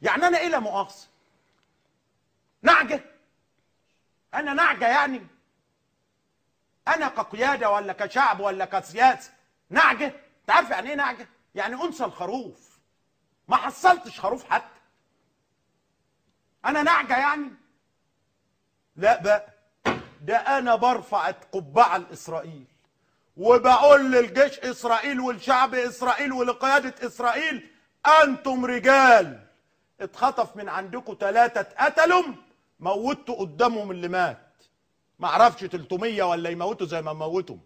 يعني انا ايه لا مؤاخذه؟ نعجه؟ انا نعجه يعني؟ انا كقياده ولا كشعب ولا كسياسه نعجه؟ انت عارف يعني ايه نعجه؟ يعني انثى الخروف، ما حصلتش خروف حتى. انا نعجه يعني؟ لا بقى، ده انا برفع قبعه لاسرائيل وبقول للجيش اسرائيل والشعب اسرائيل ولقياده اسرائيل: انتم رجال. اتخطف من عندكم 3 اتقتلوا، موتوا قدامهم اللي مات. ما اعرفش 300 ولا يموتوا زي ما موتهم.